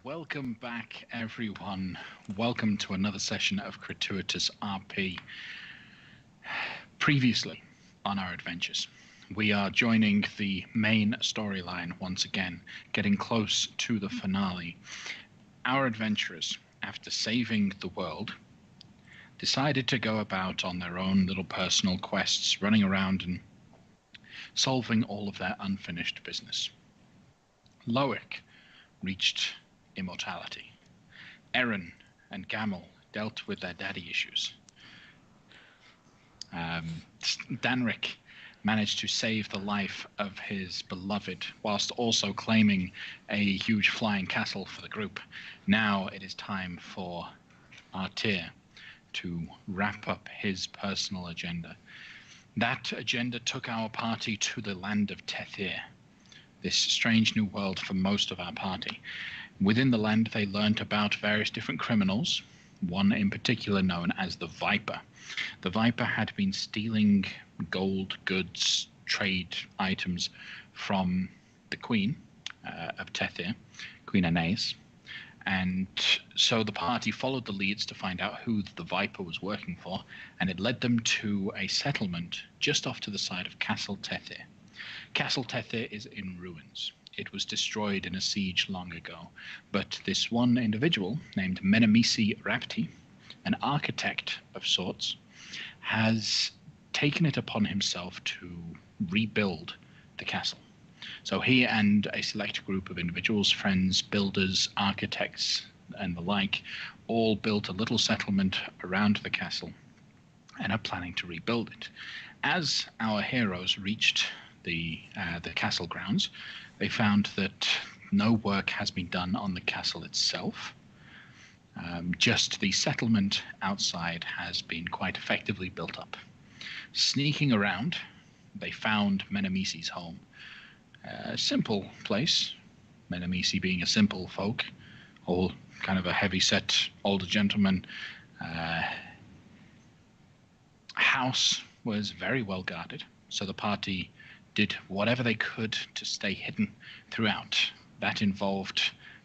Welcome back, everyone. Welcome to another session of Crituitous RP. Previously on our adventures, we are joining the main storyline once again, getting close to the finale. Our adventurers, after saving the world, decided to go about on their own little personal quests, running around and solving all of their unfinished business. Loic reached immortality. Erin and Gamel dealt with their daddy issues. Danric managed to save the life of his beloved, whilst also claiming a huge flying castle for the group. Now it is time for Artir to wrap up his personal agenda. That agenda took our party to the land of Tethir, this strange new world for most of our party. Within the land, they learnt about various different criminals, one in particular known as the Viper. The Viper had been stealing gold, goods, trade items from the Queen of Tethir, Queen Anais. And so the party followed the leads to find out who the Viper was working for, and it led them to a settlement just off to the side of Castle Tethir. Castle Tethir is in ruins. It was destroyed in a siege long ago, but this one individual named Menemisi Rapti, an architect of sorts, has taken it upon himself to rebuild the castle. So he and a select group of individuals, friends, builders, architects, and the like, all built a little settlement around the castle and are planning to rebuild it. As our heroes reached the castle grounds, they found that no work has been done on the castle itself. Just the settlement outside has been quite effectively built up. Sneaking around, they found Menemisi's home. A simple place, Menemisi being a simple folk, all kind of a heavy-set older gentleman. House was very well guarded, so the party did whatever they could to stay hidden throughout. That involved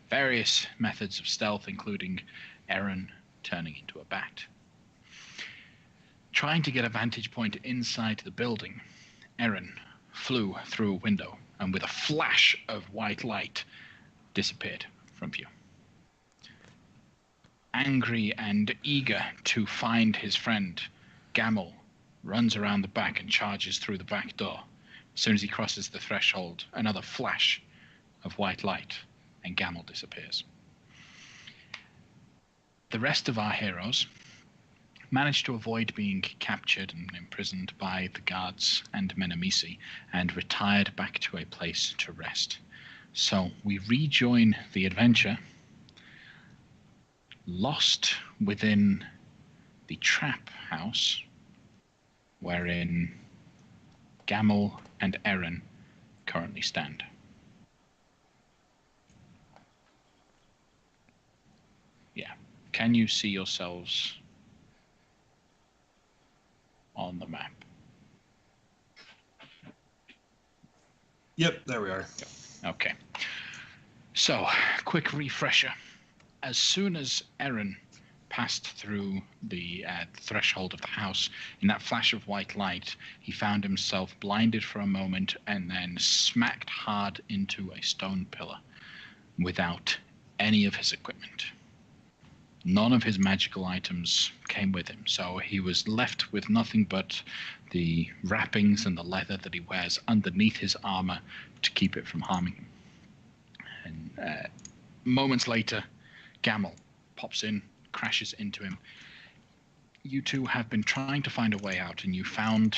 various methods of stealth, including Erin turning into a bat. Trying to get a vantage point inside the building, Erin flew through a window and with a flash of white light disappeared from view. Angry and eager to find his friend, Gamel runs around the back and charges through the back door. As soon as he crosses the threshold, another flash of white light, and Gamel disappears. The rest of our heroes managed to avoid being captured and imprisoned by the guards and Menemisi, and retired back to a place to rest. So we rejoin the adventure, lost within the trap house, wherein Gamel and Erin currently stand. Yeah. Can you see yourselves on the map? Yep, there we are. Okay. So, quick refresher. As soon as Erin passed through the threshold of the house, in that flash of white light, he found himself blinded for a moment and then smacked hard into a stone pillar without any of his equipment. None of his magical items came with him, so he was left with nothing but the wrappings and the leather that he wears underneath his armor to keep it from harming him. And moments later, Gamel pops in, crashes into him. You two have been trying to find a way out, and you found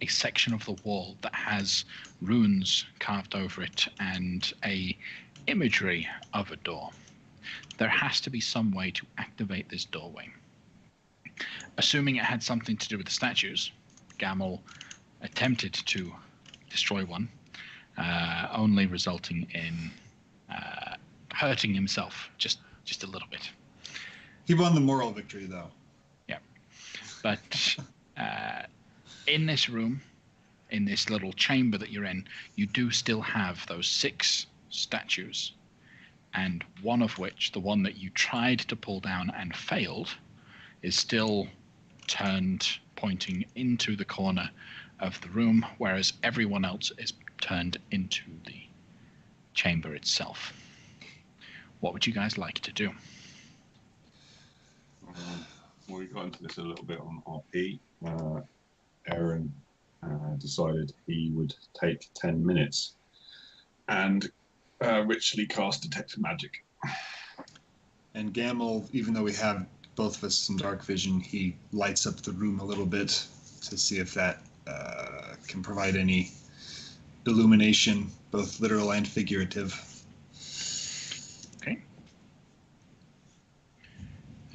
a section of the wall that has runes carved over it and a imagery of a door. There has to be some way to activate this doorway. Assuming it had something to do with the statues, Gamel attempted to destroy one, only resulting in hurting himself just a little bit. He won the moral victory, though. Yeah. But in this room, in this little chamber that you're in, you do still have those 6 statues and one of which, the one that you tried to pull down and failed, is still turned, pointing into the corner of the room, whereas everyone else is turned into the chamber itself. What would you guys like to do? We got into this a little bit on RP. Aaron decided he would take 10 minutes and ritually cast Detect Magic. And Gamel, even though we have both of us some dark vision, he lights up the room a little bit to see if that can provide any illumination, both literal and figurative. Okay.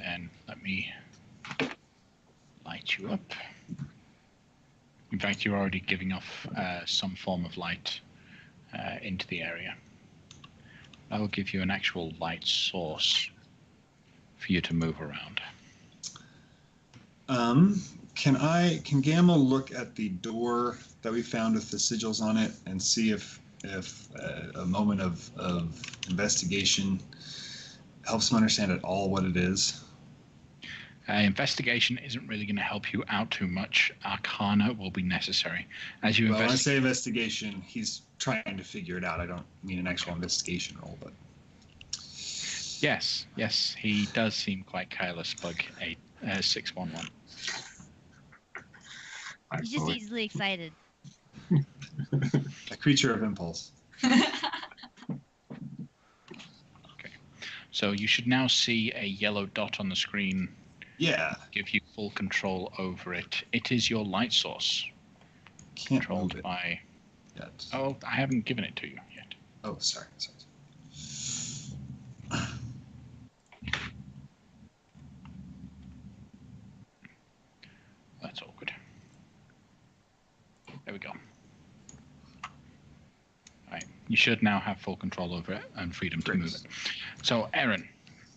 And let me light you up. In fact, you're already giving off some form of light into the area. I will give you an actual light source for you to move around. Can Gamel look at the door that we found with the sigils on it and see if a moment of investigation helps him understand at all what it is? Investigation isn't really going to help you out too much. Arcana will be necessary. As you When I say investigation, he's trying to figure it out. I don't mean an actual investigation roll, but... Yes, he does seem quite careless, Bug 611. He's just easily excited. A creature of impulse. Okay. So you should now see a yellow dot on the screen. Yeah. Give you full control over it. It is your light source. Can't Controlled move it by... yet. Oh, I haven't given it to you yet. Oh, sorry. That's awkward. There we go. Right. You should now have full control over it and freedom to move it. So, Aaron,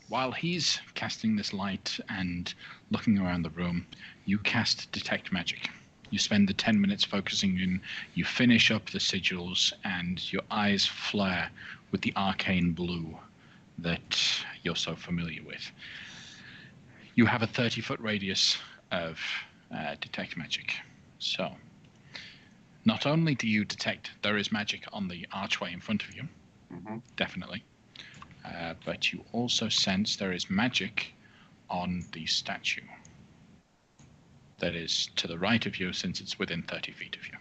while he's casting this light and looking around the room, you cast Detect Magic. You spend the 10 minutes focusing in, you finish up the sigils, and your eyes flare with the arcane blue that you're so familiar with. You have a 30-foot radius of Detect Magic. So, not only do you detect there is magic on the archway in front of you, definitely, but you also sense there is magic on the statue that is to the right of you, since it's within 30 feet of you.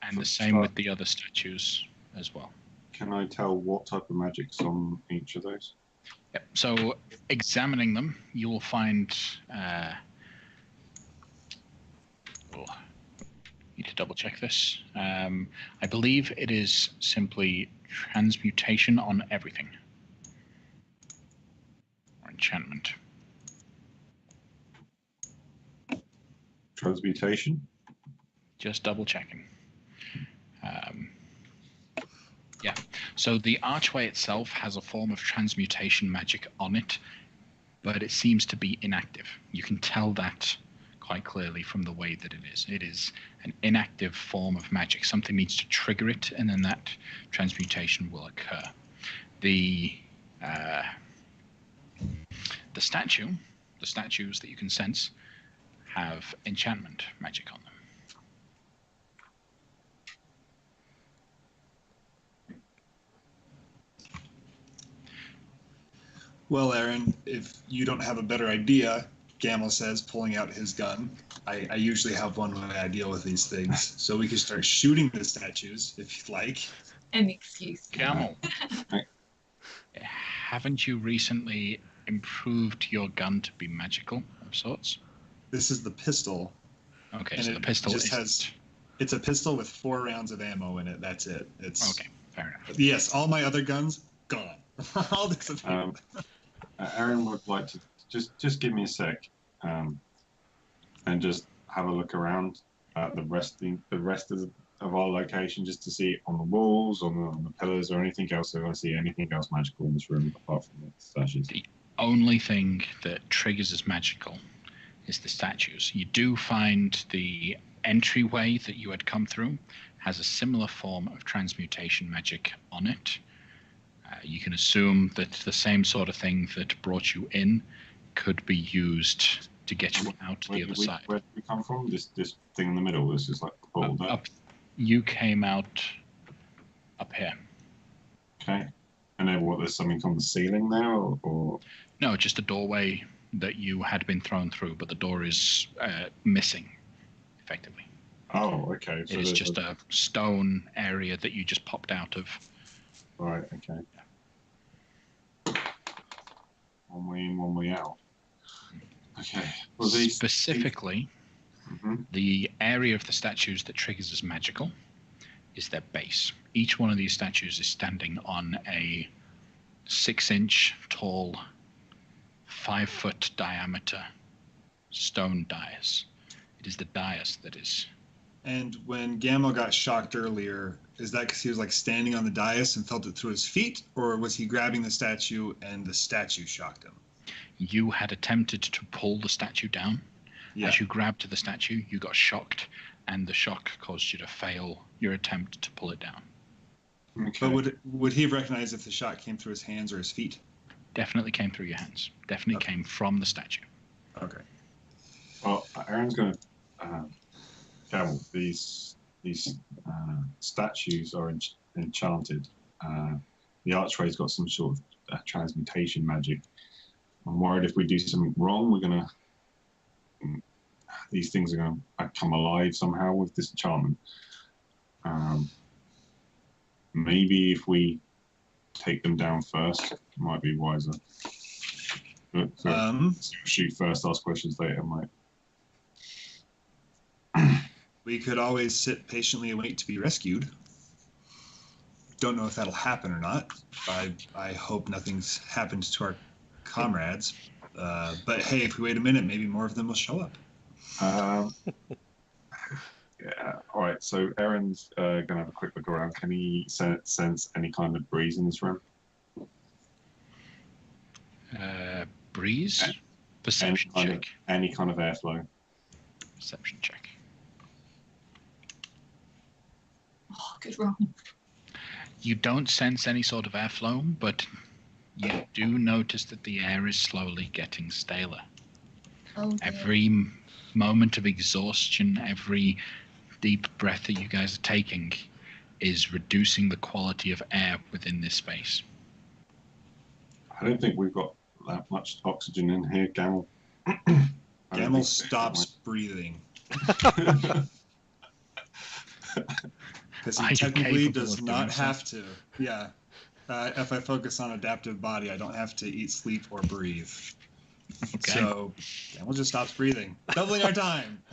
And the same with the other statues as well. Can I tell what type of magic's on each of those? Yep. So, examining them, you will find... need to double check this. I believe it is simply transmutation on everything. Or enchantment. Transmutation? Just double checking. Yeah. So the archway itself has a form of transmutation magic on it, but it seems to be inactive. You can tell that quite clearly from the way that it is. It is an inactive form of magic. Something needs to trigger it, and then that transmutation will occur. The statues that you can sense have enchantment magic on them. Well, Aaron, if you don't have a better idea, Gamel says, pulling out his gun. I usually have one when I deal with these things, so we can start shooting the statues if you'd like. An excuse. Gamel, haven't you recently improved your gun to be magical of sorts? This is the pistol. Okay, and so the pistol just is... It's a pistol with 4 rounds of ammo in it. That's it. It's Okay, fair enough. Yes, all my other guns gone. All disappeared. Aaron would like to just give me a sec, and just have a look around at the rest of our location, just to see on the walls, on the pillars, or anything else. If I see anything else magical in this room apart from the statues. The only thing that triggers as magical is the statues. You do find the entryway that you had come through has a similar form of transmutation magic on it. You can assume that the same sort of thing that brought you in could be used to get you out the other side. Where did we come from? This thing in the middle. This is like the portal there. You came out up here. Okay. And then there's something on the ceiling there, or? No, just a doorway that you had been thrown through, but the door is missing, effectively. Oh, okay. So it is just a stone area that you just popped out of. Right, okay. One way in, one way out. Okay. Well, Specifically, the area of the statues that triggers as magical is their base. Each one of these statues is standing on a 6-inch tall, 5-foot diameter stone dais. It is the dais that is. And when Gamel got shocked earlier, is that because he was like standing on the dais and felt it through his feet, or was he grabbing the statue and the statue shocked him? You had attempted to pull the statue down. Yeah. As you grabbed the statue, you got shocked, and the shock caused you to fail your attempt to pull it down. Okay. But would he have recognized if the shot came through his hands or his feet? Definitely came through your hands. Definitely came from the statue. Okay. Well, Aaron's going to... Camel, these statues are enchanted. The archway's got some sort of transmutation magic. I'm worried if we do something wrong, these things are going to come alive somehow with this enchantment. Maybe if we take them down first, it might be wiser. But, shoot first, ask questions later, might. We could always sit patiently and wait to be rescued. Don't know if that'll happen or not. I hope nothing's happened to our comrades. But hey, if we wait a minute, maybe more of them will show up. Yeah. All right. So Aaron's going to have a quick look around. Can he sense any kind of breeze in this room? Breeze? Perception check. Any kind of airflow. Perception check. Oh, good roll. You don't sense any sort of airflow, but you do notice that the air is slowly getting staler. Oh, every moment of exhaustion, every deep breath that you guys are taking is reducing the quality of air within this space. I don't think we've got that much oxygen in here, Gamel. Gamel stops breathing. Because he technically does not have to. Yeah. If I focus on adaptive body, I don't have to eat, sleep, or breathe. Okay. So Gamel just stops breathing. Doubling our time.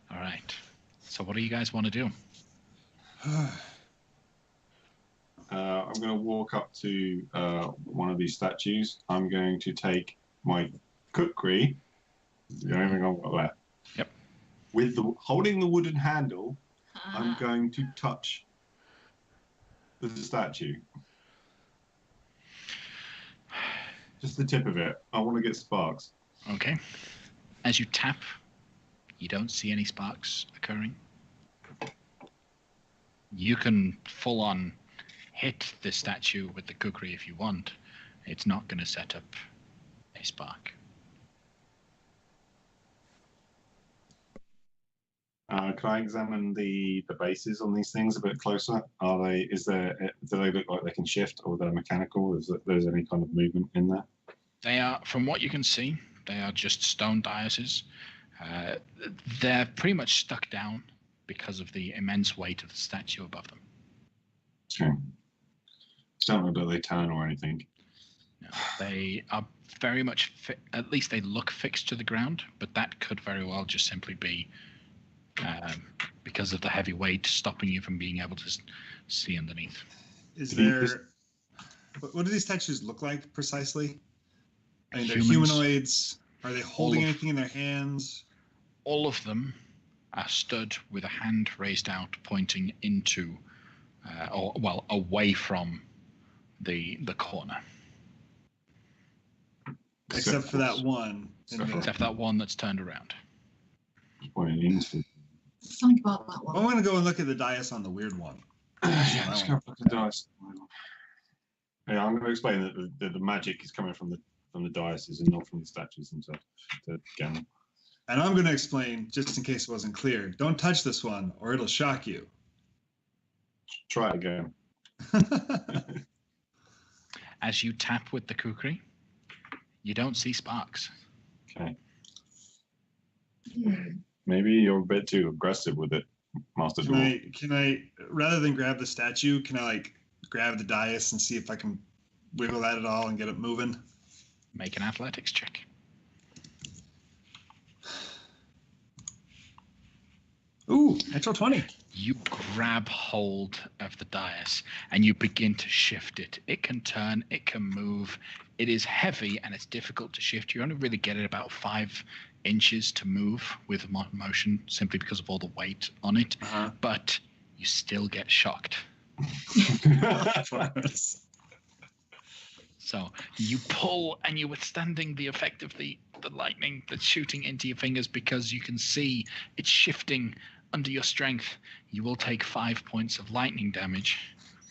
All right. So what do you guys want to do? I'm going to walk up to one of these statues. I'm going to take my kukri, the only thing I've got left. Yep. With holding the wooden handle, I'm going to touch the statue. Just the tip of it. I want to get sparks. Okay. As you tap, you don't see any sparks occurring. You can full on hit the statue with the kukri if you want. It's not going to set up a spark. Can I examine the bases on these things a bit closer? Do they look like they can shift, or they're mechanical? There's any kind of movement in there? They are, from what you can see, they are just stone daises. They're pretty much stuck down because of the immense weight of the statue above them. Okay. Don't look like they turn or anything. No, they are very much, at least they look fixed to the ground, but that could very well just simply be because of the heavy weight stopping you from being able to see underneath. What do these statues look like precisely? I mean, they're humanoids. Are they holding anything in their hands? All of them are stood with a hand raised out, pointing into, away from the corner. Except for that one. Except for that one that's turned around. Pointing into. Think about that one. I'm going to go and look at the dais on the weird one. Yeah, let's go look at the dice. Yeah, I'm going to explain that the magic is coming from the dices and not from the statues themselves. Again. And I'm going to explain, just in case it wasn't clear, don't touch this one or it'll shock you. Try it again. As you tap with the kukri, you don't see sparks. Okay. Hmm. Maybe you're a bit too aggressive with it, Master Dwarf. Can I, rather than grab the statue, can I like grab the dais and see if I can wiggle that at all and get it moving? Make an athletics check. Ooh, natural 20. You grab hold of the dais and you begin to shift it. It can turn, it can move. It is heavy and it's difficult to shift. You only really get it about 5 inches to move with motion simply because of all the weight on it. But you still get shocked. So you pull and you're withstanding the effect of the lightning that's shooting into your fingers because you can see it's shifting under your strength. You will take 5 points of lightning damage.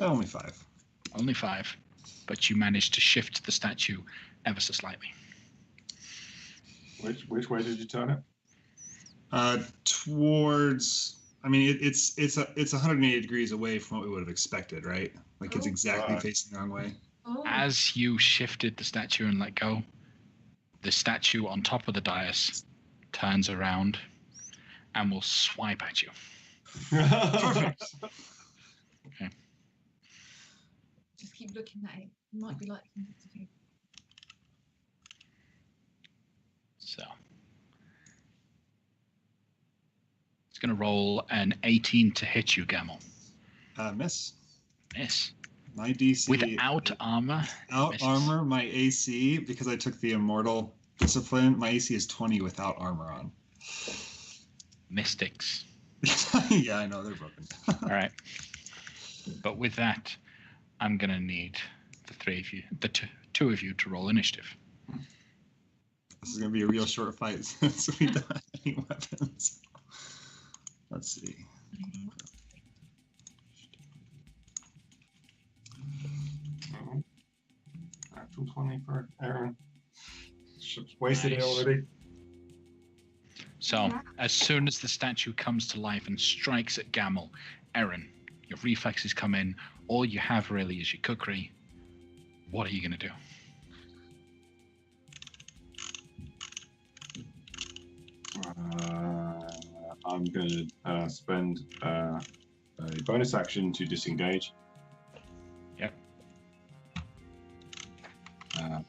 Only 5. Only 5. But you managed to shift the statue ever so slightly. Which way did you turn it? Towards. I mean, it's 180 degrees away from what we would have expected, right? Like it's exactly facing the wrong way. Oh. As you shifted the statue and let go, the statue on top of the dais turns around and will swipe at you. Perfect. Okay. Just keep looking at it. It might be like something to do. So it's going to roll an 18 to hit you, Gamel. Miss. Miss. My DC. Without armor. Without misses. armor, my AC, because I took the immortal discipline, my AC is 20 without armor on. Mystics. Yeah, I know, they're broken. All right. But with that, I'm going to need the three of you, the two of you to roll initiative. This is going to be a real short fight since we don't have any weapons. Let's see. Actual 20 for Aaron. Ship's wasted it Nice. already. So, as soon as the statue comes to life and strikes at Gamel, Erin, your reflexes come in. All you have really is your kukri. What are you going to do? I'm going to spend a bonus action to disengage. Yep.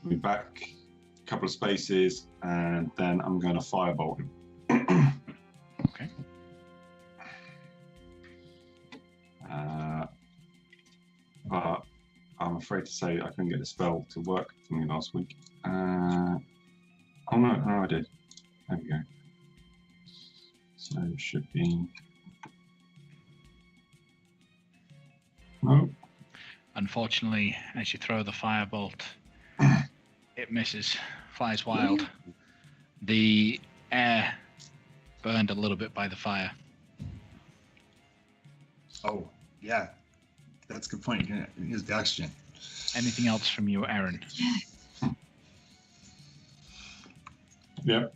Move back a couple of spaces, and then I'm going to firebolt him. Okay. But I'm afraid to say I couldn't get the spell to work for me last week. Oh no, I did. There we go. So it should be. No. Unfortunately, as you throw the firebolt, it misses, flies wild. The air burned a little bit by the fire. Oh, yeah. That's a good point. You can use the oxygen. Anything else from you, Erin? Yep.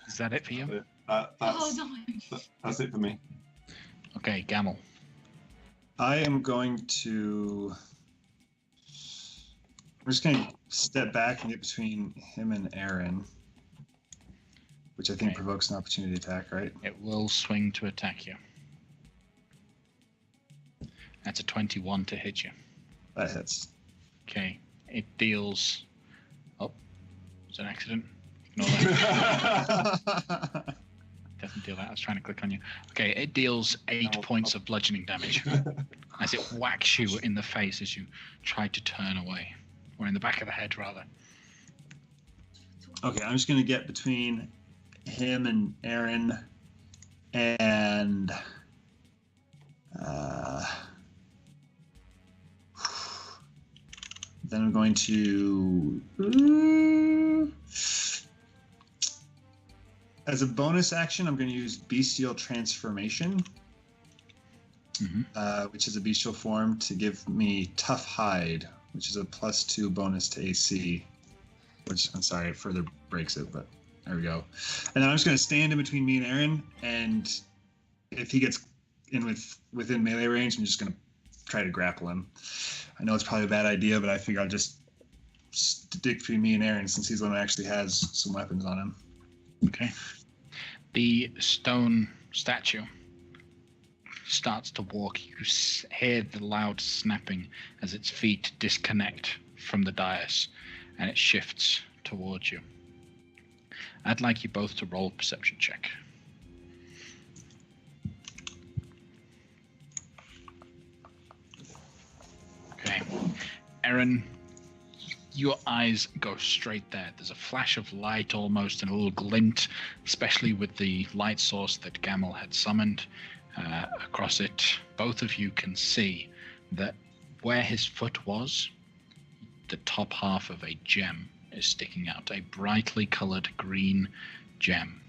Is that it for you? That's it for me. Okay, Gamel. I am going to. I'm just going to step back and get between him and Aaron, which I think Okay. provokes an opportunity attack, right? It will swing to attack you. That's a 21 to hit you. That hits. Okay. It deals. Oh, it's an accident. Ignore that. Doesn't deal that. I was trying to click on you. Okay, it deals 8 points of bludgeoning damage as it whacks you in the face as you try to turn away. Or in the back of the head, rather. Okay, I'm just going to get between him and Aaron, and then I'm going to As a bonus action, I'm going to use Bestial Transformation, which is a bestial form, to give me Tough Hide, which is a +2 bonus to AC. Which, I'm sorry, it further breaks it, but there we go. And then I'm just going to stand in between me and Aaron, and if he gets in within melee range, I'm just going to try to grapple him. I know it's probably a bad idea, but I figure I'll just stick between me and Aaron since he's the one who actually has some weapons on him. Okay. The stone statue starts to walk. You hear the loud snapping as its feet disconnect from the dais, and it shifts towards you. I'd like you both to roll a perception check. Okay. Aaron, your eyes go straight there. There's a flash of light almost and a little glint, especially with the light source that Gamel had summoned across it. Both of you can see that where his foot was, the top half of a gem is sticking out. A brightly colored green gem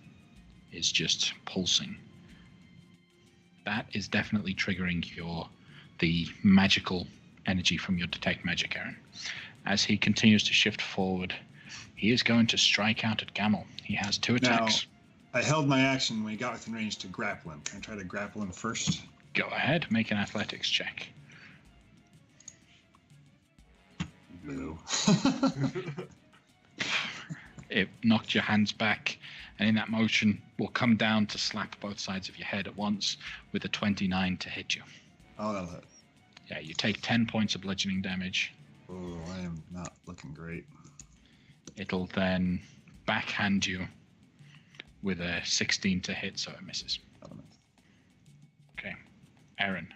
is just pulsing. That is definitely triggering the magical energy from your detect magic, Aaron. As he continues to shift forward, he is going to strike out at Gamel. He has 2 attacks. Now, I held my action when he got within range to grapple him. Can I try to grapple him first? Go ahead, make an athletics check. No. It knocked your hands back, and in that motion will come down to slap both sides of your head at once with a 29 to hit you. Oh, that'll hit. Yeah, you take 10 points of bludgeoning damage. Oh, I am not looking great. It'll then backhand you with a 16 to hit, so it misses. Okay, Aaron.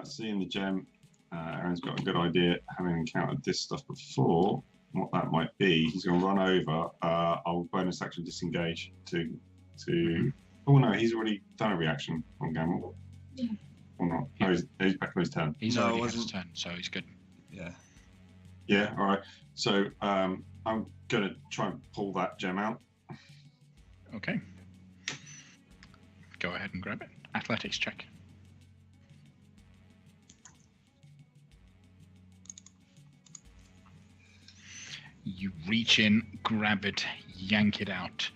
Seeing the gem, Aaron's got a good idea, having encountered this stuff before, what that might be. He's going to run over. I'll bonus action disengage to. Oh no, he's already done a reaction on Gamel. Yeah. Or not? No, he's back on his turn. He's No, already it had his wasn't. turn, so he's good. Yeah. Yeah, all right. So I'm going to try and pull that gem out. Okay. Go ahead and grab it. Athletics check. You reach in, grab it, yank it out.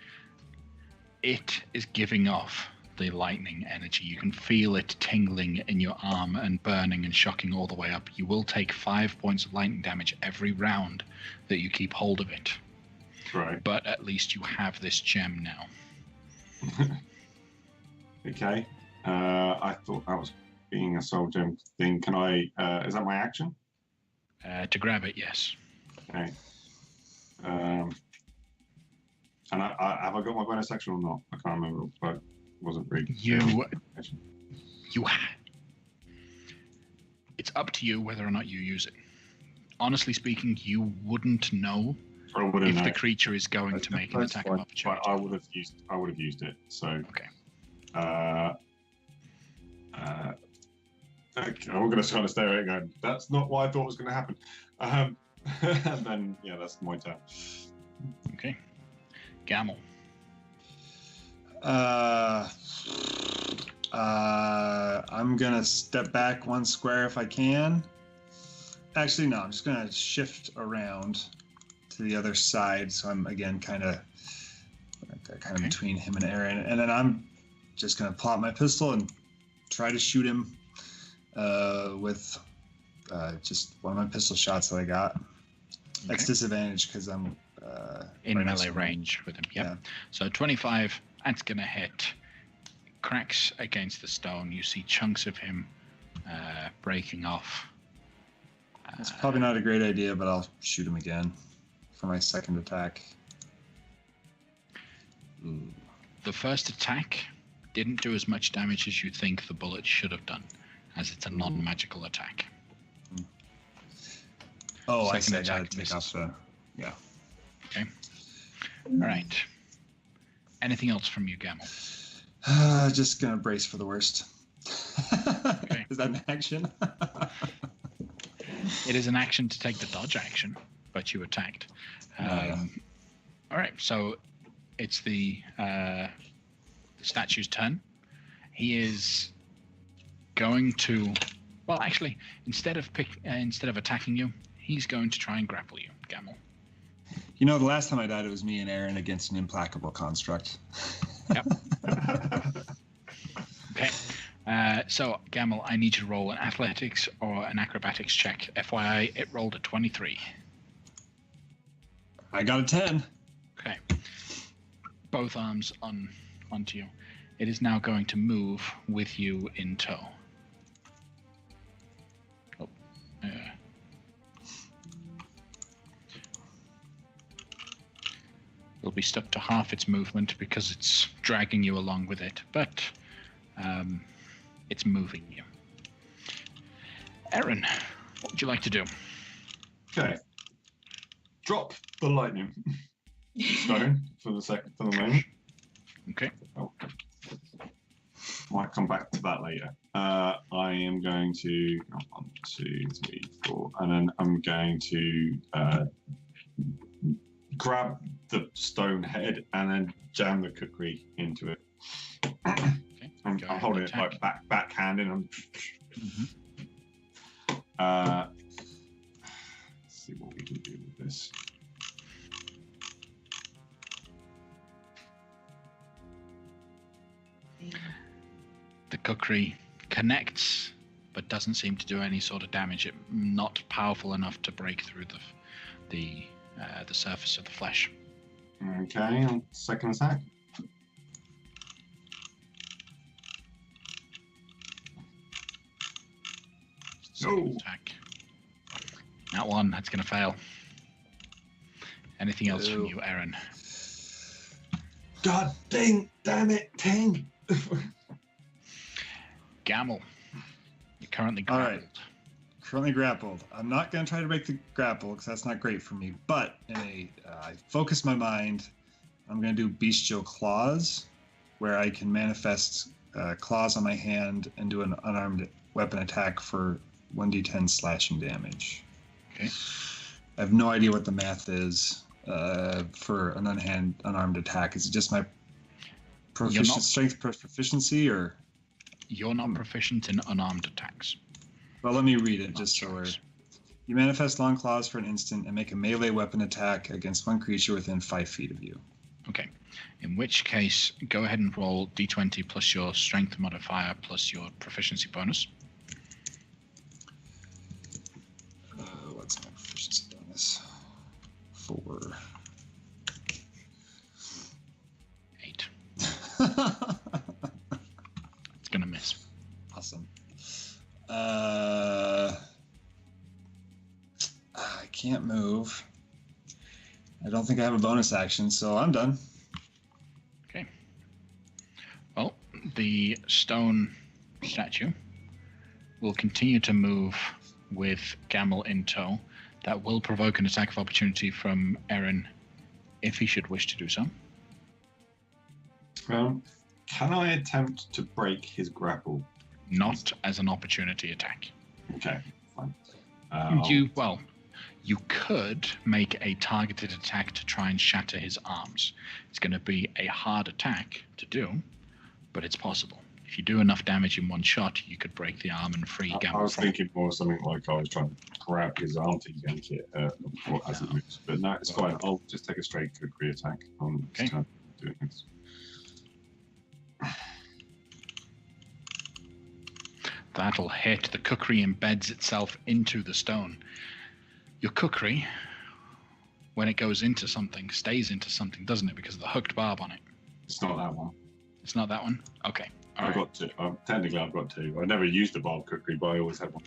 It is giving off the lightning energy. You can feel it tingling in your arm and burning and shocking all the way up. You will take 5 points of lightning damage every round that you keep hold of it. Right. But at least you have this gem now. Okay. I thought that was being a soul gem thing. Can I? Is that my action? To grab it, yes. Okay. And have I got my bonus action or not? I can't remember, but wasn't really. It's up to you whether or not you use it. Honestly speaking, you wouldn't know if the creature is going to make an attack of opportunity. But I would have used it. So okay. Okay, I'm going to kind of stay away going, that's not what I thought was going to happen. And then, yeah, that's my turn. Okay. Gamel. I'm going to step back 1 square if I can. Actually, no, I'm just going to shift around to the other side. So I'm, again, kind of between him and Aaron. And then I'm just going to pull out my pistol and try to shoot him with just one of my pistol shots that I got. That's disadvantage because I'm in melee range with him. Yep. Yeah. So 25, that's going to hit. Cracks against the stone. You see chunks of him breaking off. It's probably not a great idea, but I'll shoot him again for my second attack. Ooh. The first attack didn't do as much damage as you think the bullet should have done, as it's a non-magical attack. Oh, Second I gotta attack take off the... Yeah. Okay. All right. Anything else from you, Gamel? Just gonna brace for the worst. Okay. Is that an action? It is an action to take the dodge action, but you attacked. Yeah. All right, so it's the statue's turn. He is going to, well, actually, instead of attacking you, he's going to try and grapple you, Gamel. You know, the last time I died, it was me and Aaron against an implacable construct. Yep. Okay. So, Gamel, I need you to roll an athletics or an acrobatics check. FYI, it rolled a 23. I got a 10. Okay. Both arms onto you. It is now going to move with you in tow. Oh. It'll be stuck to half its movement because it's dragging you along with it, but it's moving you. Aaron, what would you like to do? Okay. Drop the lightning stone for the moment. Okay. Oh. Might come back to that later. I am going to 1, 2, 3, 4, and then I'm going to grab the stone head and then jam the cookery into it. Okay. I'm holding it like backhanded. Let's see what we can do with this. The cookery connects, but doesn't seem to do any sort of damage. It's not powerful enough to break through the surface of the flesh. Okay, second attack. Second attack. That one, that's going to fail. Anything else from you, Aaron? God damn it, 10. Gamel, you're currently grappled. All right. Currently grappled. I'm not going to try to break the grapple because that's not great for me. But I focus my mind. I'm going to do bestial claws, where I can manifest claws on my hand and do an unarmed weapon attack for 1d10 slashing damage. Okay. I have no idea what the math is for an unarmed attack. Is it just my strength proficiency, or? You're not proficient in unarmed attacks. Well, let me read it just so we're... You manifest long claws for an instant and make a melee weapon attack against one creature within 5 feet of you. Okay. In which case, go ahead and roll d20 plus your strength modifier plus your proficiency bonus. What's my proficiency bonus? 4. 8. It's going to miss. Awesome. I can't move. I don't think I have a bonus action, so I'm done. Okay. Well, the stone statue will continue to move with Gamel in tow. That will provoke an attack of opportunity from Aaron if he should wish to do so. Can I attempt to break his grapple? Not as an opportunity attack. Okay, fine. You could make a targeted attack to try and shatter his arms. It's going to be a hard attack to do, but it's possible. If you do enough damage in one shot, you could break the arm and free Gamel. I was thinking more something like I was trying to grab his arm to yank it as it moves. But no, it's fine. I'll just take a straight cookery attack on this turn. Doing this. That'll hit. The cookery embeds itself into the stone. Your cookery, when it goes into something, stays into something, doesn't it? Because of the hooked barb on it. It's not that one. It's not that one? Okay. I've got two. Technically, I've got two. I never used the barb cookery, but I always had one.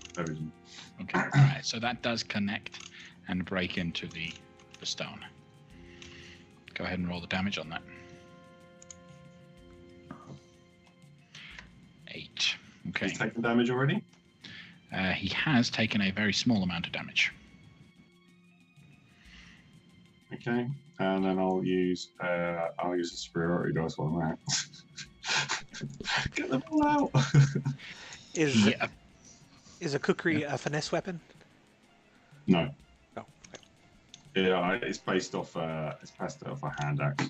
Okay. All right. So that does connect and break into the stone. Go ahead and roll the damage on that. 8. Okay. He's taken damage already? He has taken a very small amount of damage. Okay, and then I'll use a superiority dice while I'm out. Get them all out. Is a cookery a finesse weapon? No. Oh. Yeah, it's based off. It's passed off a hand axe.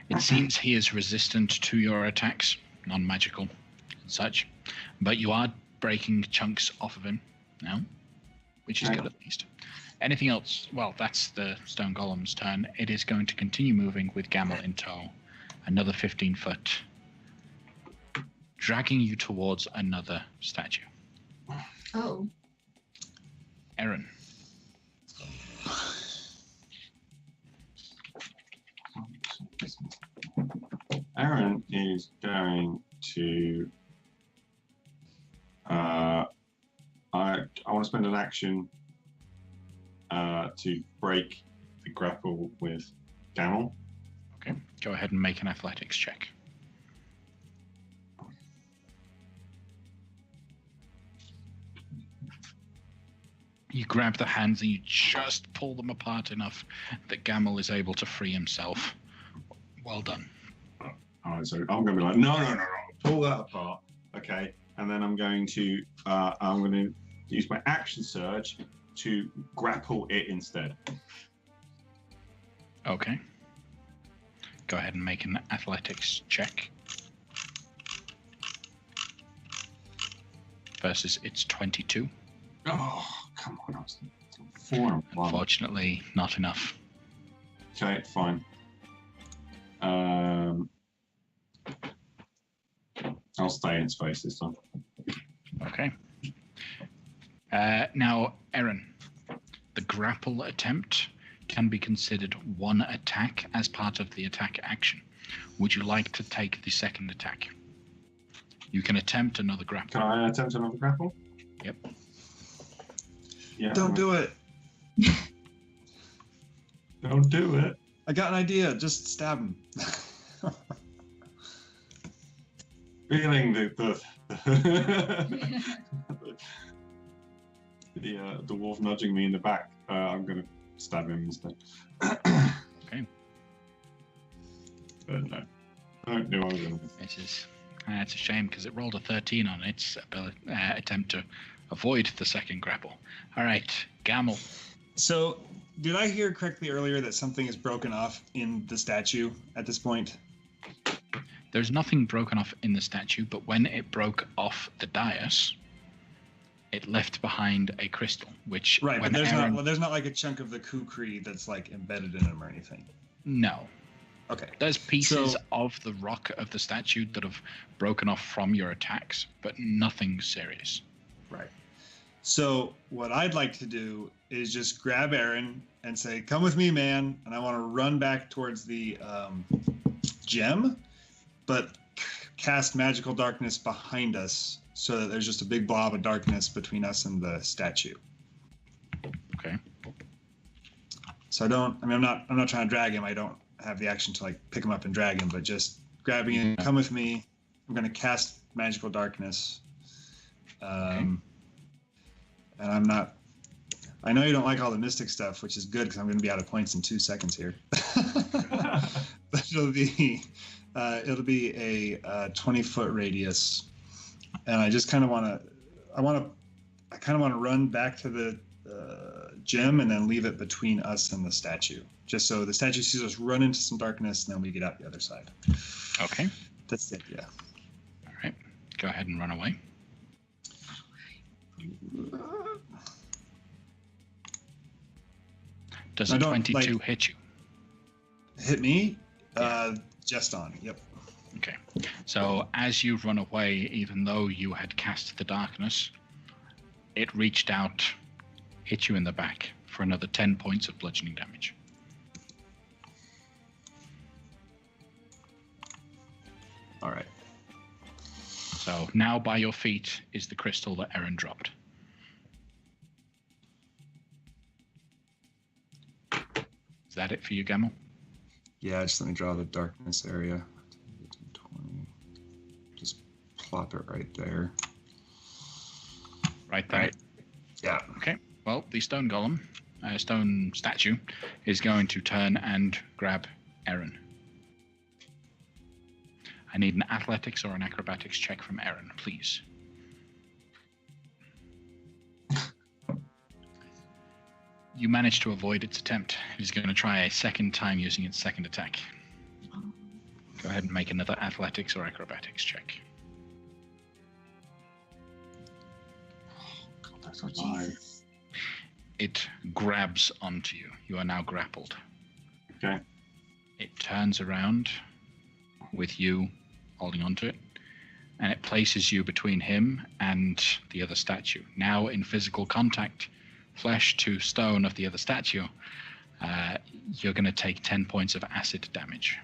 It seems he is resistant to your attacks, non-magical and such, but you are breaking chunks off of him now, which is good at least. Anything else? Well, that's the stone golem's turn. It is going to continue moving with Gamel in tow, another 15 foot, dragging you towards another statue. Oh. Aaron. Aaron is going to. I want to spend an action to break the grapple with Gamel. Okay, go ahead and make an athletics check. You grab the hands and you just pull them apart enough that Gamel is able to free himself. Well done. All right, so I'm going to be like, no, pull that apart. Okay, and then I'm going to use my action surge to grapple it instead. Okay. Go ahead and make an athletics check. Versus it's 22. Oh, come on. I was 4 and 1. Unfortunately, not enough. Okay, fine. I'll stay in space this time. Okay. Now, Aaron, the grapple attempt can be considered one attack as part of the attack action. Would you like to take the second attack? You can attempt another grapple. Can I attempt another grapple? Yep. Yeah. Don't do it. Don't do it. I got an idea. Just stab him. Feeling the wolf nudging me in the back, I'm going to stab him instead. Okay. But no. I don't know what I'm going to do. This is... it's a shame because it rolled a 13 on its attempt to avoid the second grapple. All right, Gamel. So, did I hear correctly earlier that something is broken off in the statue at this point? There's nothing broken off in the statue, but when it broke off the dais, it left behind a crystal, which... Right, when but Aaron... there's not like a chunk of the kukri that's like embedded in him or anything. No. Okay. There's pieces of the rock of the statue that have broken off from your attacks, but nothing serious. Right. So what I'd like to do is just grab Aaron and say, "Come with me, man," and I want to run back towards the gem, but cast magical darkness behind us so that there's just a big blob of darkness between us and the statue. Okay. So I'm not trying to drag him. I don't have the action to like pick him up and drag him, but just grabbing him. Come with me. I'm going to cast magical darkness. Okay. And I'm not. I know you don't like all the mystic stuff, which is good because I'm going to be out of points in 2 seconds here. But it'll be a 20-foot radius, and I just kind of want to run back to the gem and then leave it between us and the statue, just so the statue sees us run into some darkness and then we get out the other side. Okay. That's it. Yeah. All right. Go ahead and run away. Does a 22 hit you? Hit me? Yeah. Just on. Yep. Okay. So as you run away, even though you had cast the darkness, it reached out, hit you in the back for another 10 points of bludgeoning damage. All right. So now by your feet is the crystal that Aaron dropped. Is that it for you, Gamel? Yeah, just let me draw the darkness area. 20. Just plop it right there. Right there. Right. Yeah. Okay. Well, the stone golem, stone statue, is going to turn and grab Aaron. I need an athletics or an acrobatics check from Aaron, please. You manage to avoid its attempt. It's going to try a second time using its second attack. Go ahead and make another athletics or acrobatics check. God, that's what Jesus. It grabs onto you. You are now grappled. Okay. It turns around with you holding onto it, and it places you between him and the other statue. Now in physical contact, flesh to stone of the other statue, you're going to take 10 points of acid damage.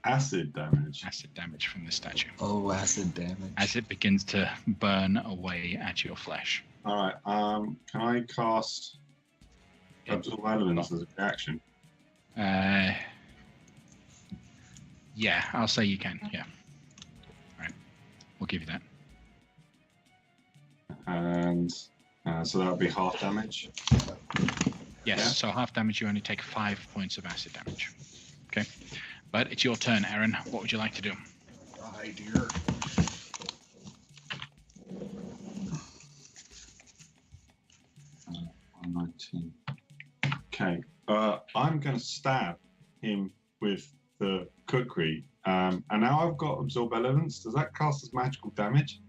Acid damage. Acid damage from this statue. Oh, acid damage. As it begins to burn away at your flesh. All right. Can I cast Absorb Elements as a reaction? Yeah, I'll say you can. Yeah. All right. We'll give you that. And so that would be half damage. Yes, Yeah. so half damage, you only take 5 points of acid damage. Okay. But it's your turn, Aaron. What would you like to do? Oh, dear. Uh, 19. Okay. I'm going to stab him with the kukri. And now I've got Absorb Elements. Does that cast as magical damage?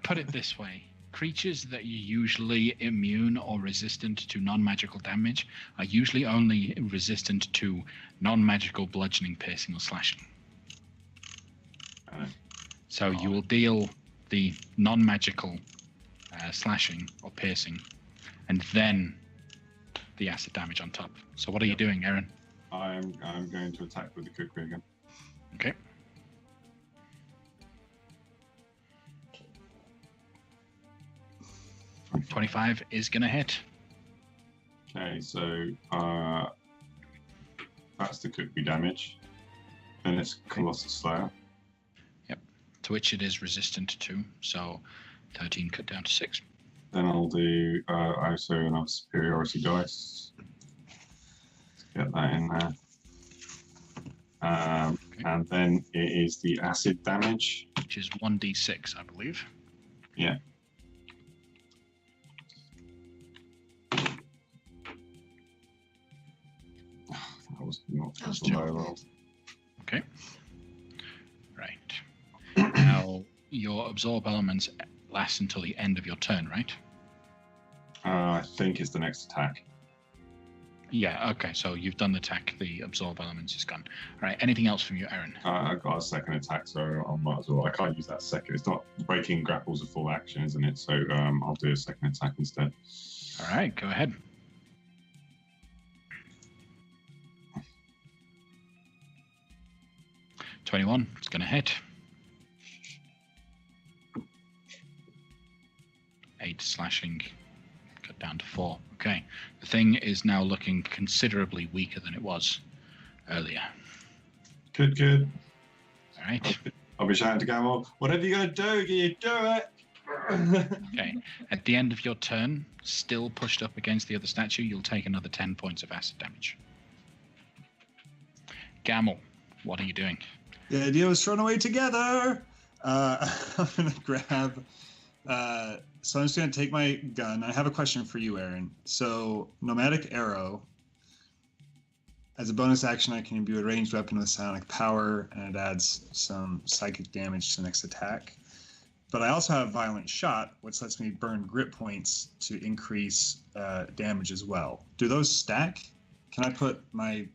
Put it this way. Creatures that are usually immune or resistant to non-magical damage are usually only resistant to non-magical bludgeoning, piercing, or slashing. So you will deal the non-magical slashing or piercing, and then the acid damage on top. So what are you doing, Aaron? I'm going to attack with the kukri again. Okay. .25 is going to hit. Okay, so that's the kukri damage. Then it's Colossus Slayer. Yep. To which it is resistant to, so 13 cut down to 6. Then I'll do also another superiority dice. Let's get that in there. Okay. And then it is the acid damage. Which is 1d6, I believe. Yeah. That was not That's such a low roll. Okay. Right. Now, your absorb elements last until the end of your turn, right? I think it's the next attack. Yeah, okay, so you've done the attack, the absorb elements is gone. All right, anything else from you, Aaron? I got a second attack, so I might as well. I can't use that second. It's not breaking grapples a full action, isn't it? So I'll do a second attack instead. All right, go ahead. .21, it's going to hit. 8 slashing, cut down to 4. Okay, the thing is now looking considerably weaker than it was earlier. Good. All right. I'll be shouting to Gamal, whatever you're going to do, you do it! Okay. At the end of your turn, still pushed up against the other statue, you'll take another 10 points of acid damage. Gamel, what are you doing? The idea was thrown away together. I'm going to grab... so I'm just going to take my gun. I have a question for you, Aaron. So, Nomadic Arrow. As a bonus action, I can imbue a ranged weapon with psionic power, and it adds some psychic damage to the next attack. But I also have Violent Shot, which lets me burn grip points to increase damage as well. Do those stack? Can I put my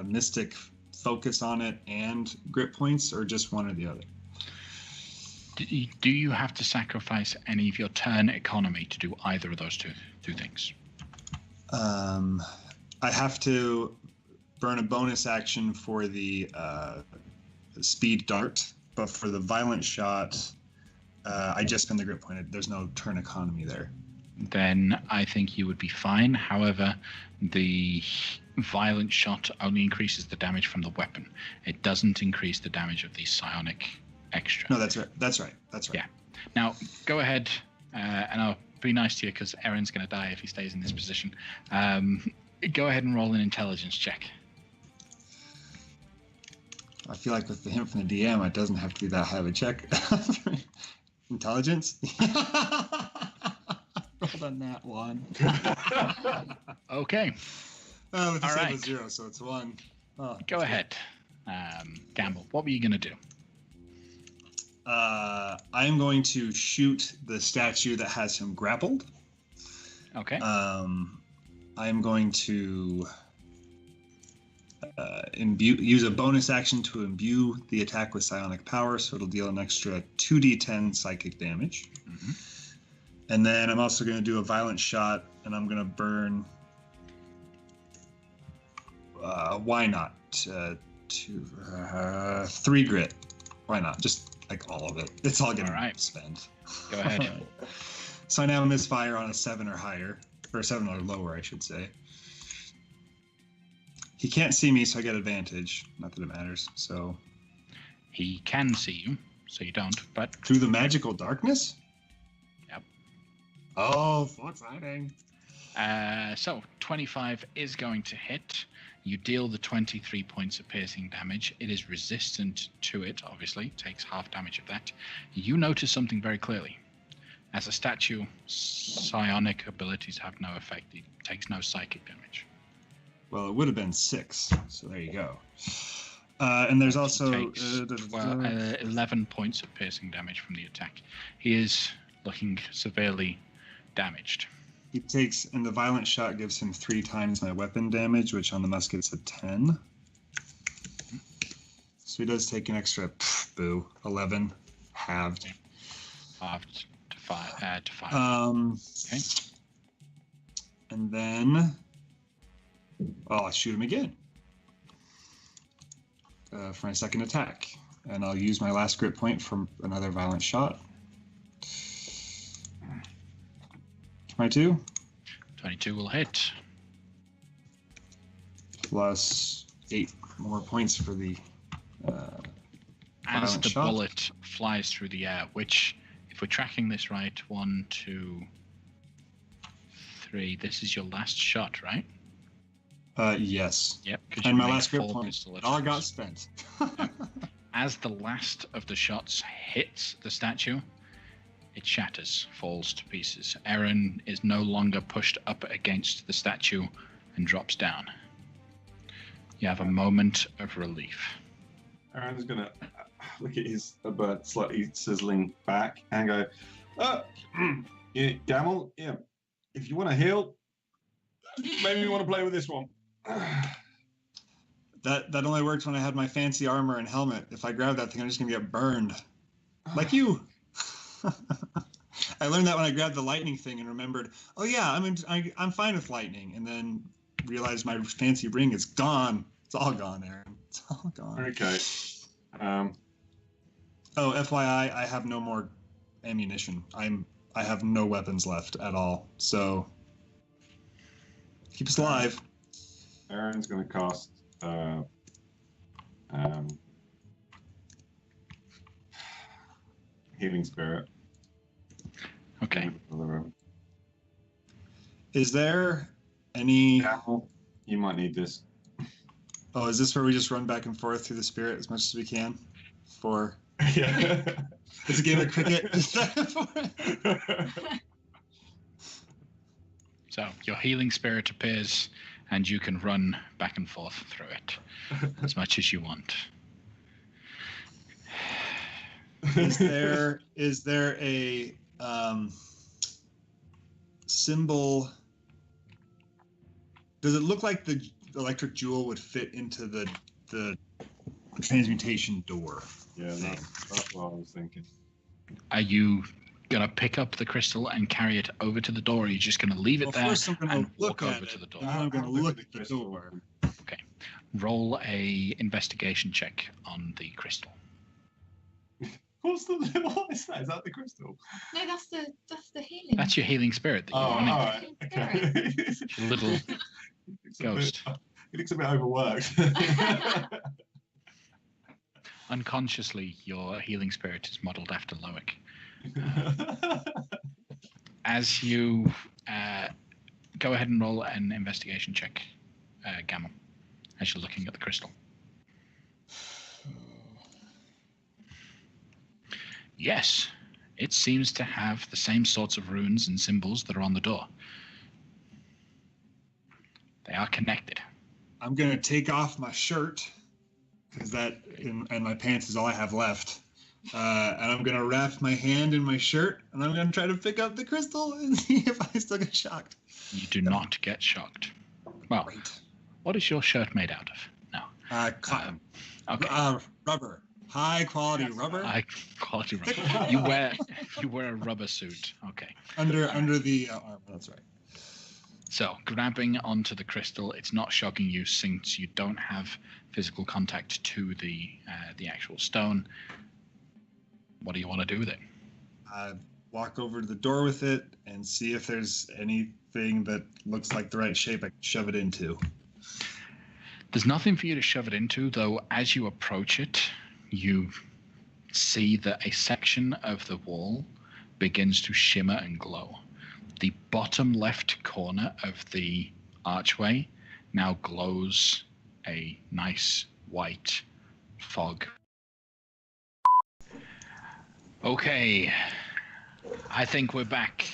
Mystic Focus on it and grip points, or just one or the other? Do you have to sacrifice any of your turn economy to do either of those two things? I have to burn a bonus action for the speed dart, but for the violent shot, I just spend the grip point. There's no turn economy there. Then I think you would be fine. However, the violent shot only increases the damage from the weapon. It doesn't increase the damage of the psionic extra. No, that's right. Yeah. Now, go ahead, and I'll be nice to you because Aaron's going to die if he stays in this position. Go ahead and roll an intelligence check. I feel like with the hint from the DM, it doesn't have to be that high of a check. Intelligence? Rolled on that one. Okay. Oh, with the All save right. was 0, so it's 1. Oh, Go ahead. Gamble. What were you going to do? I'm going to shoot the statue that has him grappled. Okay. I'm going to use a bonus action to imbue the attack with psionic power, so it'll deal an extra 2d10 psychic damage. Mm-hmm. And then I'm also going to do a violent shot, and I'm going to burn. Why not? 3 grit. Why not? Just like all of it. It's all going to spend. Go ahead. So I now misfire on a 7 or higher, or 7 or lower, I should say. He can't see me, so I get advantage. Not that it matters. So he can see you, so you don't. But through the magical darkness. Yep. Oh, so exciting! So 25 is going to hit. You deal the 23 points of piercing damage. It is resistant to it, obviously. Takes half damage of that. You notice something very clearly. As a statue, psionic abilities have no effect. It takes no psychic damage. Well, it would have been 6, so there you go. And there's also... Takes 11 points of piercing damage from the attack. He is looking severely damaged. He takes, and the violent shot gives him 3 times my weapon damage, which on the musket's a 10. So he does take an extra, 11, halved. Halved to 5. Okay. And then, I'll shoot him again for my second attack. And I'll use my last grit point for another violent shot. 22. 22 will hit. Plus 8 more points for the as the shot. bullet flies through the air, which, if we're tracking this right, 1, 2, 3. This is your last shot, right? Yes. Yep. And my last grit point. All got spent. As the last of the shots hits the statue, it shatters, falls to pieces. Aaron is no longer pushed up against the statue and drops down. You have a moment of relief. Aaron's going to look at his bird slightly sizzling back and go, yeah, Gamel, yeah, if you want to heal, maybe you want to play with this one. That only worked when I had my fancy armor and helmet. If I grab that thing, I'm just going to get burned. Like you. I learned that when I grabbed the lightning thing and remembered, oh yeah, I'm fine with lightning, and then realized my fancy ring is gone. It's all gone, Aaron. It's all gone. Okay. Oh, FYI, I have no more ammunition. I have no weapons left at all. So keep us alive. Aaron's going to cast Healing Spirit. Okay. Is there any... You might need this. Oh, is this where we just run back and forth through the spirit as much as we can? For... Yeah. It's a game of cricket. So your healing spirit appears, and you can run back and forth through it as much as you want. Is there a symbol? Does it look like the electric jewel would fit into the transmutation door? Yeah, that's what I was thinking. Are you gonna pick up the crystal and carry it over to the door, or are you just gonna leave it there first I'm gonna and look walk at over it, to the door? and then I'm gonna look at the door. Okay. Roll a investigation check on the crystal. What is that? Is that the crystal? No, that's the healing. That's your healing spirit that you're Oh, running. all right. Okay. Little ghost. He looks a bit overworked. Unconsciously, your healing spirit is modeled after Loic. As you go ahead and roll an investigation check, Gamel, as you're looking at the crystal. Yes, it seems to have the same sorts of runes and symbols that are on the door. They are connected. I'm going to take off my shirt, because and my pants is all I have left. And I'm going to wrap my hand in my shirt, and I'm going to try to pick up the crystal and see if I still get shocked. You do not get shocked. Well, Great. what is your shirt made out of? No. Cotton. Okay. Rubber. High quality rubber. High quality rubber. You wear a rubber suit. Okay. Under the armor. That's right. So, grabbing onto the crystal, it's not shocking you since you don't have physical contact to the actual stone. What do you want to do with it? Walk over to the door with it and see if there's anything that looks like the right shape I can shove it into. There's nothing for you to shove it into, though. As you approach it, you see that a section of the wall begins to shimmer and glow. The bottom left corner of the archway now glows a nice white fog. Okay, I think we're back.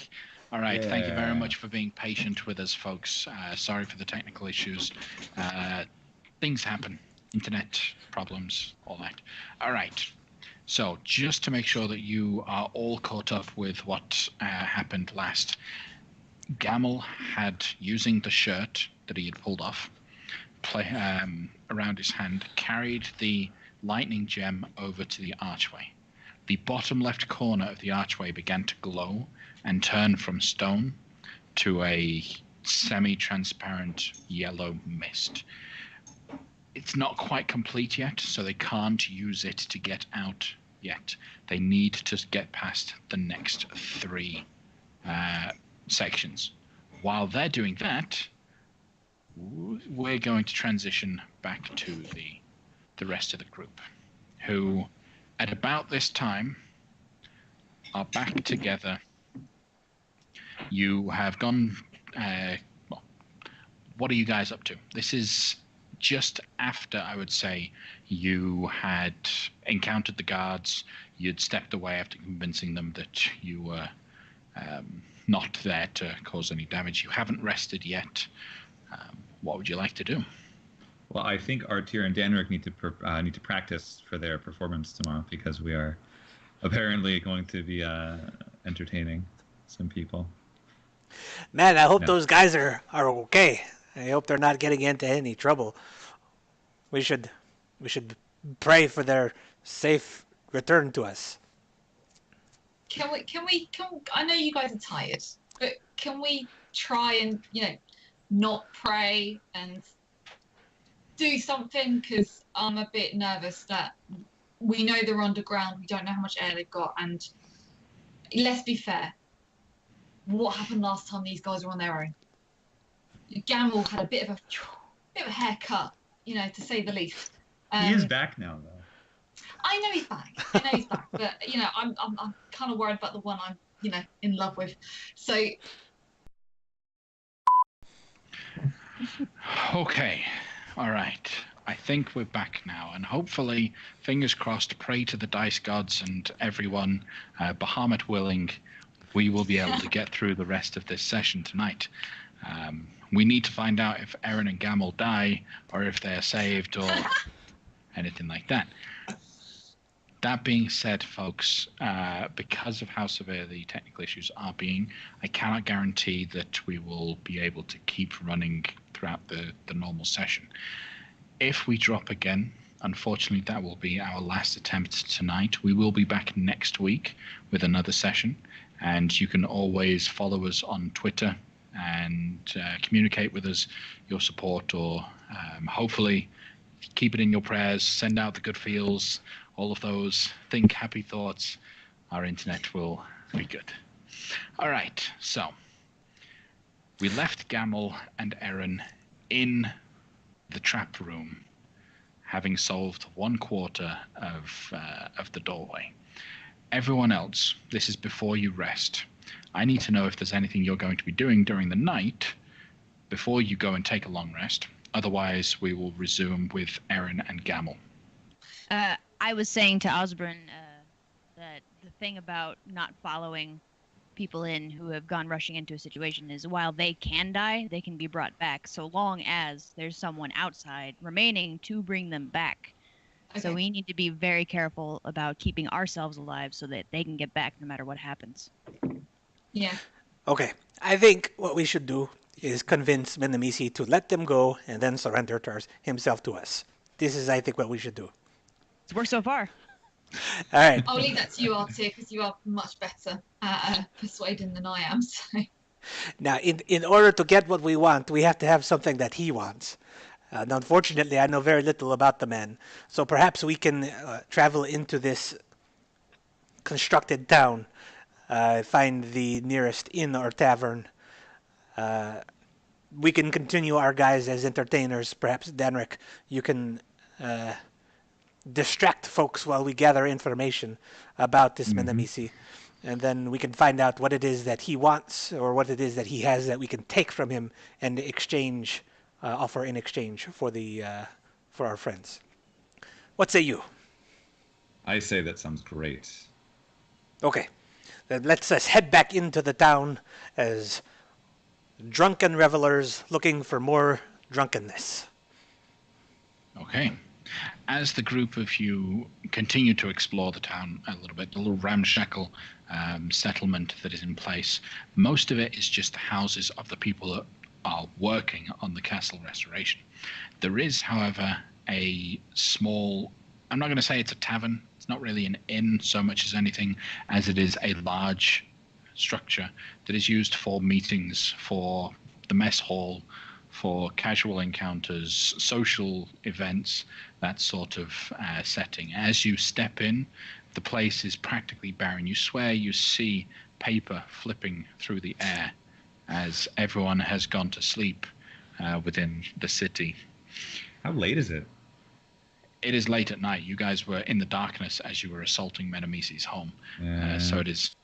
All right, Thank you very much for being patient with us, folks. Sorry for the technical issues. Things happen. Internet problems, all that. All right. So just to make sure that you are all caught up with what happened last, Gamel had, using the shirt that he had pulled off around his hand, carried the lightning gem over to the archway. The bottom left corner of the archway began to glow and turn from stone to a semi-transparent yellow mist. It's not quite complete yet, so they can't use it to get out yet. They need to get past the next 3 sections. While they're doing that, we're going to transition back to the rest of the group, who at about this time are back together. You have gone... well, what are you guys up to? This is just after, I would say, you had encountered the guards. You'd stepped away after convincing them that you were not there to cause any damage. You haven't rested yet. What would you like to do? Well, I think Artir and Danrik need to practice for their performance tomorrow, because we are apparently going to be entertaining some people. Man, I hope those guys are okay. I hope they're not getting into any trouble. We should pray for their safe return to us. Can we I know you guys are tired, but can we try and, not pray and do something? Because I'm a bit nervous that we know they're underground, we don't know how much air they've got, and let's be fair. What happened last time these guys were on their own? Gamel had a bit of a haircut, to say the least. He is back now, though. I know he's back, but I'm kind of worried about the one I'm, in love with. So. Okay, all right. I think we're back now, and hopefully, fingers crossed, pray to the dice gods and everyone, Bahamut willing, we will be able to get through the rest of this session tonight. We need to find out if Erin and Gamel die, or if they're saved, or anything like that. That being said, folks, because of how severe the technical issues are being, I cannot guarantee that we will be able to keep running throughout the normal session. If we drop again, unfortunately, that will be our last attempt tonight. We will be back next week with another session, and you can always follow us on Twitter and communicate with us your support, or hopefully keep it in your prayers, send out the good feels, all of those, think happy thoughts. Our internet will be good. All right, so we left Gamel and Erin in the trap room, having solved 1/4 of the doorway. Everyone else, this is before you rest. I need to know if there's anything you're going to be doing during the night before you go and take a long rest. Otherwise, we will resume with Erin and Gamel. I was saying to Osborne that thing about not following people in who have gone rushing into a situation is while they can die, they can be brought back so long as there's someone outside remaining to bring them back. Okay. So we need to be very careful about keeping ourselves alive so that they can get back no matter what happens. Yeah. Okay, I think what we should do is convince Menemisi to let them go and then surrender himself to us. This is, I think, what we should do. It's worked so far. All right. I'll leave that to you, RT, because you are much better at persuading than I am. So. Now, in order to get what we want, we have to have something that he wants. And unfortunately, I know very little about the man, so perhaps we can travel into this constructed town, find the nearest inn or tavern. We can continue our guys as entertainers. Perhaps, Danric, you can distract folks while we gather information about this Menemisi. And then we can find out what it is that he wants or what it is that he has that we can take from him and exchange, offer in exchange for for our friends. What say you? I say that sounds great. Okay, then let's head back into the town as drunken revelers looking for more drunkenness. Okay. As the group of you continue to explore the town a little bit, the little ramshackle settlement that is in place, most of it is just the houses of the people that are working on the castle restoration. There is, however, a small, I'm not going to say it's a tavern, it's not really an inn so much as anything, as it is a large structure that is used for meetings, for the mess hall, for casual encounters, social events, that sort of setting. As you step in, the place is practically barren. You swear you see paper flipping through the air as everyone has gone to sleep within the city. How late is it? It is late at night. You guys were in the darkness as you were assaulting Menemisi's home. So it is